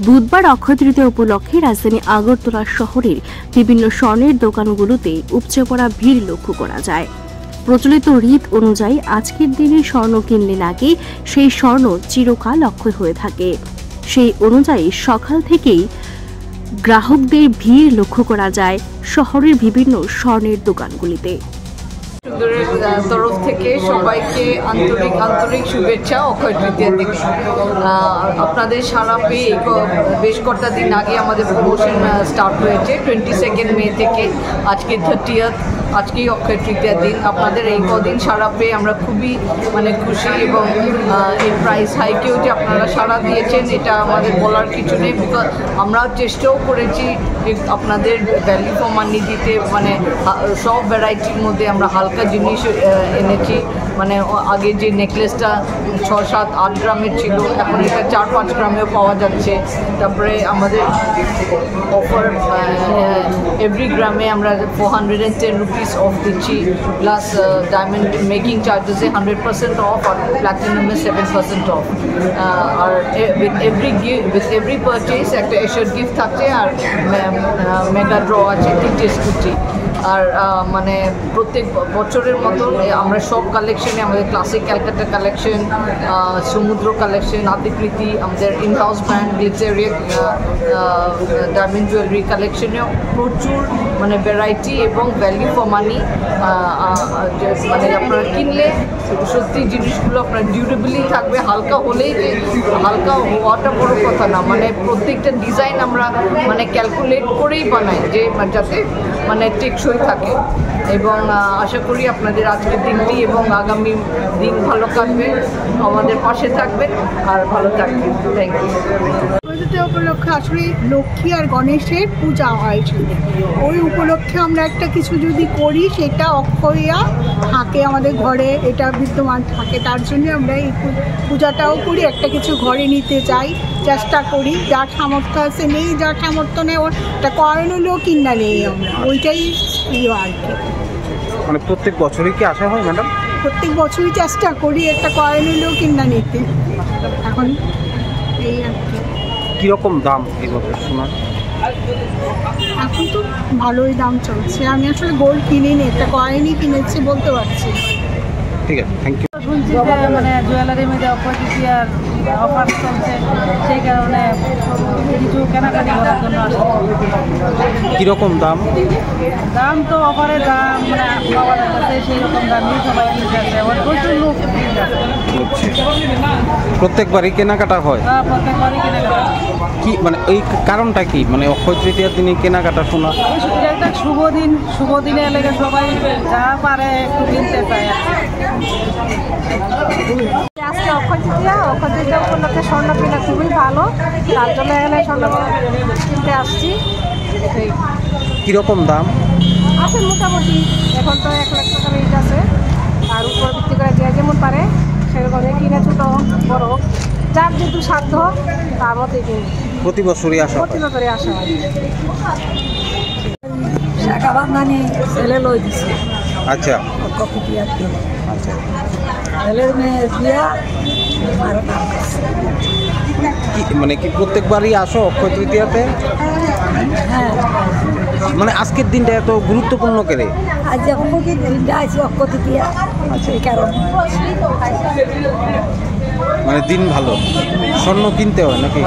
বুধবার অক্ষয় তৃতীয়া উপলক্ষে রাজধানী আগরতলা শহরের বিভিন্ন স্বর্ণের দোকানগুলোতে উপচে পড়া ভিড় লক্ষ্য করা যায়। প্রচলিত রীত অনুযায়ী আজকের দিনে স্বর্ণ কিনলে নাকি সেই স্বর্ণ চিরকাল অক্ষয় হয়ে থাকে। সেই অনুযায়ী সকাল থেকেই গ্রাহকদের ভিড় লক্ষ্য করা যায় শহরের বিভিন্ন স্বর্ণের দোকানগুলিতে। সুন্দরের তরফ থেকে সবাইকে আন্তরিক শুভেচ্ছা অক্ষয় তৃতীয়ার দিকে। আপনাদের সারা পেয়ে বেশ কটা দিন আগে আমাদের প্রমোশন স্টার্ট হয়েছে 22 মে থেকে আজকে 30th, আজকেই অক্ষয় তৃতীয়ার দিন। আপনাদের এই কদিন সারা পেয়ে আমরা খুবই খুশি এবং এই প্রাইস হাইকেও যে আপনারা সারা দিয়েছেন এটা আমাদের বলার কিছু নেই। বিকজ আমরাও চেষ্টাও করেছি আপনাদের ভ্যালু ফর মানি দিতে, সব ভ্যারাইটির মধ্যে আমরা হালকা জিনিস এনেছি। আগে যে নেকলেসটা 6-7-8 গ্রামের ছিল এখন এটা 4-5 গ্রামেও পাওয়া যাচ্ছে। তারপরে আমাদের অফার এভরি গ্রামে আমরা 410 রুপিস অফ দিচ্ছি, প্লাস ডায়মন্ড মেকিং চার্জেসে 100% অফ আর প্ল্যাটিনামে 7% অফ। আর উইথ এভরি পারচেজ একটা এশিয়ার গিফট থাকছে আর মেগা ড্র আছে 3টে স্কুটি। আর প্রত্যেক বছরের মতন আমরা সব কালেকশনে আমাদের ক্লাসিক ক্যালকাটা কালেকশন, সমুদ্র কালেকশন, আতিকৃতি, আমাদের in house brand Glitteria diamond jewellery কালেকশনেও প্রচুর ভ্যারাইটি এবং ভ্যালু ফর মানি। আপনারা কিনলে সত্যি জিনিসগুলো আপনার ডিউরেবলি থাকবে। হালকা হলেই যে হালকা হওয়াটা বড় কথা না, প্রত্যেকটা ডিজাইন আমরা ক্যালকুলেট করেই বানাই যে যাতে টেকসই থাকে। এবং আশা করি আপনাদের আজকের দিনটি এবং আগামী দিন ভালো কাটবে, আমাদের পাশে থাকবেন আর ভালো থাকবেন। Thank you. উপলক্ষে আসলে লক্ষ্মী আর গণেশের পূজা হয়, ওই উপলক্ষে আমরা একটা কিছু যদি করি সেটা অক্ষয়া থাকে আমাদের ঘরে, এটা বিদ্যমান থাকে। তার জন্য আমরা এই পূজাটাও করি, একটা কিছু ঘরে নিতে চাই, চেষ্টা করি। যার সামর্থ্য আছে নেই, যার সামর্থ্য নেই ওটা কয়েন হলেও কিনা নেই, আমরা ওইটাই প্রিয় আর কি। প্রত্যেক বছরই কি আসা হয় ম্যাডাম? প্রত্যেক বছরই চেষ্টা করি একটা কয়েন হলেও কিনা নিতে। এখন এই আর কি। কীরকম দাম এই বছর সোনার? এখন তো ভালোই দাম চলছে। আমি আসলে গোল্ড কিনিনি, একটা কয়েনই কিনেছি বলতে পারছি। ঠিক আছে, থ্যাংক ইউ। শুনছি যে জুয়েলারির মধ্যে অক্ষয় তৃতীয়ার অফার চলছে, সেই কারণে কিছু কেনাকাটি করার জন্য আসছে। কীরকম দাম? দাম তো অফারের দাম পাওয়া যাচ্ছে, সেই রকম দাম নিয়ে সবাই কিনতে আসে। প্রচুর লোক প্রত্যেকবারই কেনাকাটা হয়? প্রত্যেকবারই কেনাকাটা। কি এই কারণটা কি? অক্ষয় তৃতীয়ার দিনে কেনাকাটা শোনা এটা একটা শুভ দিনে এলাকা সবাই যা পারে একটু কিনতে চায়। আজকে অক্ষয় তৃতীয়া উপলক্ষে স্বর্ণ কেনা খুবই ভালো, তার জন্য এখানে স্বর্ণ কিনতে আসছি। কীরকম দাম আছে মোটামুটি, এখন তো 1 লাখ টাকা রেট আছে, তার উপর ভিত্তি করে যে যেমন পারে সেরকমই কিনে, ছোটো বড় যার যেহেতু সাধ্য তার মধ্যে কিনে। প্রতি বছরই আসা? প্রতি বছরই আসা হয়। শাখাবাদ মানে ছেলে লই দিছে। আচ্ছা আচ্ছা, ছেলের মেয়ে দিয়া কি প্রত্যেকবারই আসো অক্ষয় তৃতীয়াতে? হ্যাঁ। আজকের দিনটা এত গুরুত্বপূর্ণ কেন? আজ যখন দিনটা আছে অক্ষয় তৃতীয়া, এই কারণে। দিন ভালো, স্বর্ণ কিনতে হয় নাকি?